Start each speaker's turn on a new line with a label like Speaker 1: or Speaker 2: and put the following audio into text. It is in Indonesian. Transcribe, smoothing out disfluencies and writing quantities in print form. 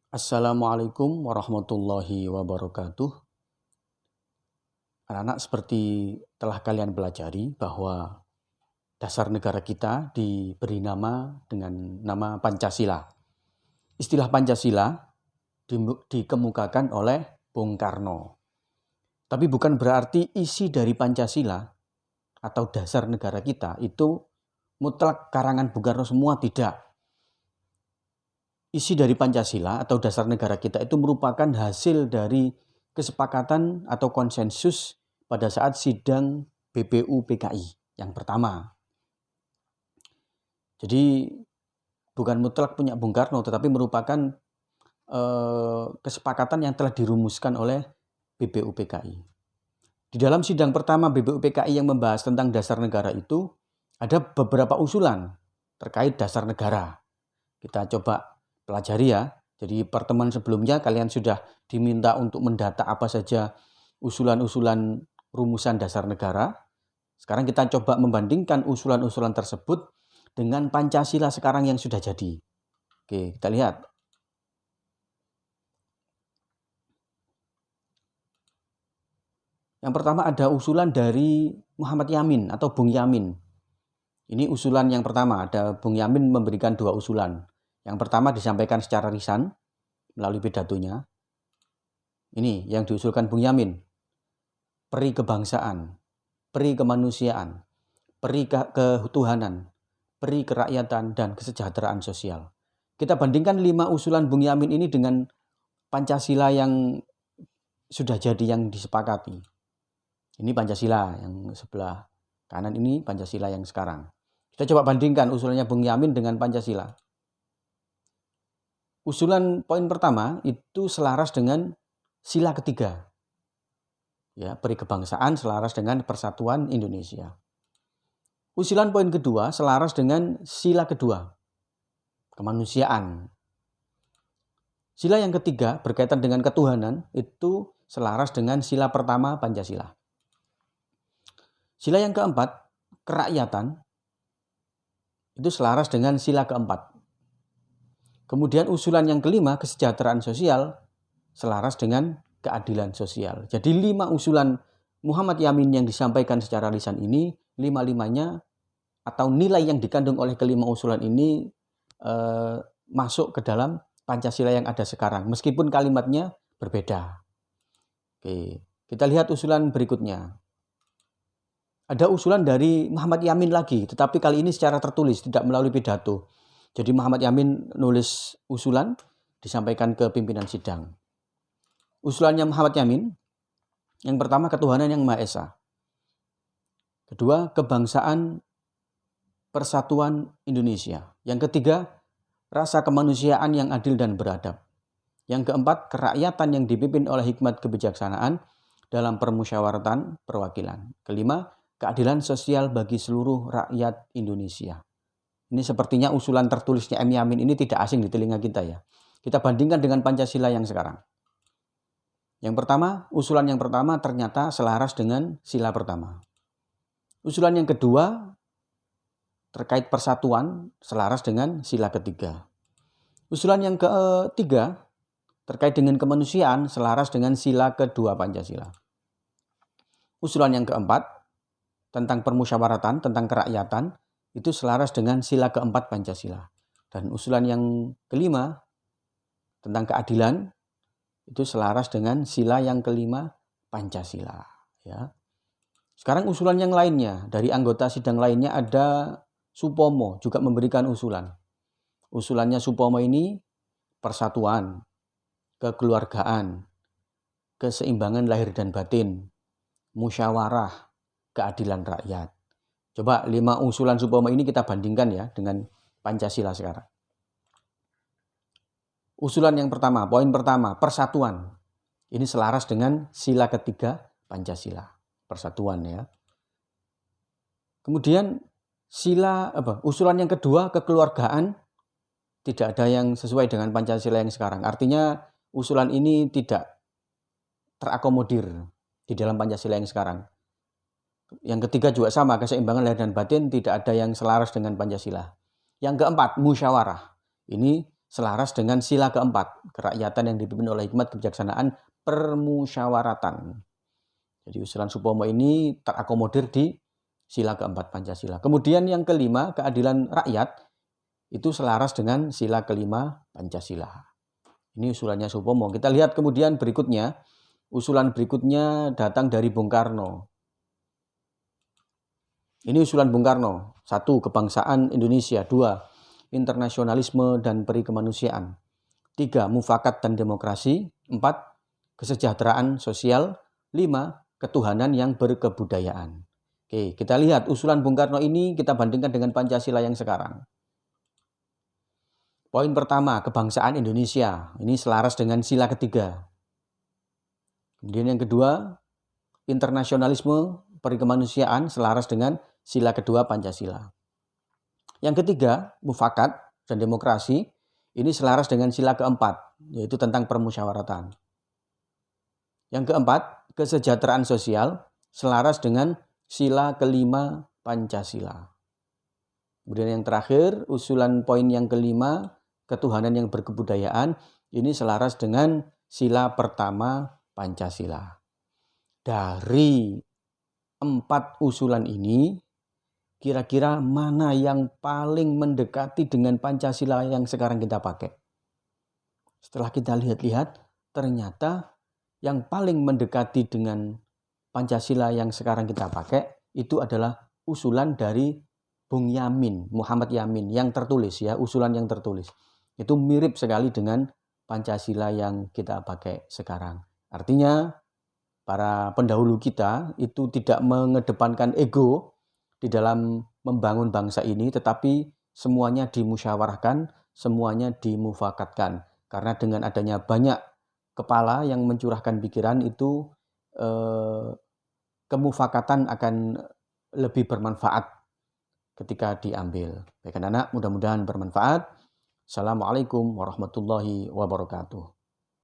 Speaker 1: Assalamualaikum warahmatullahi wabarakatuh. Anak-anak, seperti telah kalian pelajari bahwa dasar negara kita diberi nama dengan nama Pancasila. Istilah Pancasila dikemukakan oleh Bung Karno. Tapi bukan berarti isi dari Pancasila atau dasar negara kita itu mutlak karangan Bung Karno semua, tidak. Isi dari Pancasila atau dasar negara kita itu merupakan hasil dari kesepakatan atau konsensus pada saat sidang BPU PKI yang pertama. Jadi bukan mutlak punya Bung Karno, tetapi merupakan kesepakatan yang telah dirumuskan oleh BPU PKI. Di dalam sidang pertama BPU PKI yang membahas tentang dasar negara itu, ada beberapa usulan terkait dasar negara. Kita coba pelajari ya. Jadi pertemuan sebelumnya kalian sudah diminta untuk mendata apa saja usulan-usulan rumusan dasar negara. Sekarang kita coba membandingkan usulan-usulan tersebut dengan Pancasila sekarang yang sudah jadi. Oke, kita lihat. Yang pertama ada usulan dari Muhammad Yamin atau Bung Yamin. Ini usulan yang pertama, ada Bung Yamin memberikan dua usulan. Yang pertama disampaikan secara lisan melalui pidatonya. Ini yang diusulkan Bung Yamin. Peri kebangsaan, peri kemanusiaan, peri ketuhanan, peri kerakyatan, dan kesejahteraan sosial. Kita bandingkan 5 usulan Bung Yamin ini dengan Pancasila yang sudah jadi, yang disepakati. Ini Pancasila yang sebelah kanan, ini Pancasila yang sekarang. Kita coba bandingkan usulannya Bung Yamin dengan Pancasila. Usulan poin pertama itu selaras dengan sila ketiga. Ya, peri kebangsaan selaras dengan persatuan Indonesia. Usulan poin kedua selaras dengan sila kedua, kemanusiaan. Sila yang ketiga berkaitan dengan ketuhanan itu selaras dengan sila pertama Pancasila. Sila yang keempat, kerakyatan, itu selaras dengan sila keempat. Kemudian usulan yang kelima, kesejahteraan sosial, selaras dengan keadilan sosial. Jadi 5 usulan Muhammad Yamin yang disampaikan secara lisan ini, 5-5-nya atau nilai yang dikandung oleh kelima usulan ini masuk ke dalam Pancasila yang ada sekarang, meskipun kalimatnya berbeda. Oke, kita lihat usulan berikutnya. Ada usulan dari Muhammad Yamin lagi, tetapi kali ini secara tertulis, tidak melalui pidato. Jadi Muhammad Yamin nulis usulan, disampaikan ke pimpinan sidang. Usulannya Muhammad Yamin, yang pertama ketuhanan yang Maha Esa. Kedua, kebangsaan persatuan Indonesia. Yang ketiga, rasa kemanusiaan yang adil dan beradab. Yang keempat, kerakyatan yang dipimpin oleh hikmat kebijaksanaan dalam permusyawaratan perwakilan. Kelima, keadilan sosial bagi seluruh rakyat Indonesia. Ini sepertinya usulan tertulisnya M. Yamin ini tidak asing di telinga kita ya. Kita bandingkan dengan Pancasila yang sekarang. Yang pertama, usulan yang pertama ternyata selaras dengan sila pertama. Usulan yang kedua terkait persatuan selaras dengan sila ketiga. Usulan yang ketiga terkait dengan kemanusiaan selaras dengan sila kedua Pancasila. Usulan yang keempat tentang permusyawaratan, tentang kerakyatan, itu selaras dengan sila keempat Pancasila. Dan usulan yang kelima tentang keadilan itu selaras dengan sila yang kelima Pancasila. Ya. Sekarang usulan yang lainnya, dari anggota sidang lainnya ada Supomo juga memberikan usulan. Usulannya Supomo ini persatuan, kekeluargaan, keseimbangan lahir dan batin, musyawarah, keadilan rakyat. Coba 5 usulan Supomo ini kita bandingkan ya dengan Pancasila sekarang. Usulan yang pertama, poin pertama, persatuan. Ini selaras dengan sila ketiga Pancasila, persatuan ya. Kemudian usulan yang kedua, kekeluargaan, tidak ada yang sesuai dengan Pancasila yang sekarang. Artinya usulan ini tidak terakomodir di dalam Pancasila yang sekarang. Yang ketiga juga sama, keseimbangan lahir dan batin tidak ada yang selaras dengan Pancasila. Yang keempat, musyawarah. Ini selaras dengan sila keempat, kerakyatan yang dipimpin oleh hikmat kebijaksanaan permusyawaratan. Jadi usulan Supomo ini terakomodir di sila keempat Pancasila. Kemudian yang kelima, keadilan rakyat, itu selaras dengan sila kelima Pancasila. Ini usulannya Supomo. Kita lihat kemudian berikutnya, usulan berikutnya datang dari Bung Karno. Ini usulan Bung Karno. 1. Kebangsaan Indonesia. 2. Internasionalisme dan peri kemanusiaan. 3. Mufakat dan demokrasi. 4. Kesejahteraan sosial. 5. Ketuhanan yang berkebudayaan. Oke, kita lihat usulan Bung Karno ini kita bandingkan dengan Pancasila yang sekarang. Poin pertama, kebangsaan Indonesia. Ini selaras dengan sila ketiga. Kemudian yang kedua, internasionalisme, peri kemanusiaan, selaras dengan sila kedua Pancasila. Yang ketiga, mufakat dan demokrasi, ini selaras dengan sila keempat, yaitu tentang permusyawaratan. Yang keempat, kesejahteraan sosial, selaras dengan sila kelima Pancasila. Kemudian yang terakhir, usulan poin yang kelima, ketuhanan yang berkebudayaan, ini selaras dengan sila pertama Pancasila. Dari 4 usulan ini, kira-kira mana yang paling mendekati dengan Pancasila yang sekarang kita pakai? Setelah kita lihat-lihat, ternyata yang paling mendekati dengan Pancasila yang sekarang kita pakai itu adalah usulan dari Bung Yamin, Muhammad Yamin yang tertulis ya, usulan yang tertulis. Itu mirip sekali dengan Pancasila yang kita pakai sekarang. Artinya para pendahulu kita itu tidak mengedepankan ego di dalam membangun bangsa ini, tetapi semuanya dimusyawarahkan, semuanya dimufakatkan. Karena dengan adanya banyak kepala yang mencurahkan pikiran itu kemufakatan akan lebih bermanfaat ketika diambil. Baik anak-anak, mudah-mudahan bermanfaat. Assalamualaikum warahmatullahi wabarakatuh.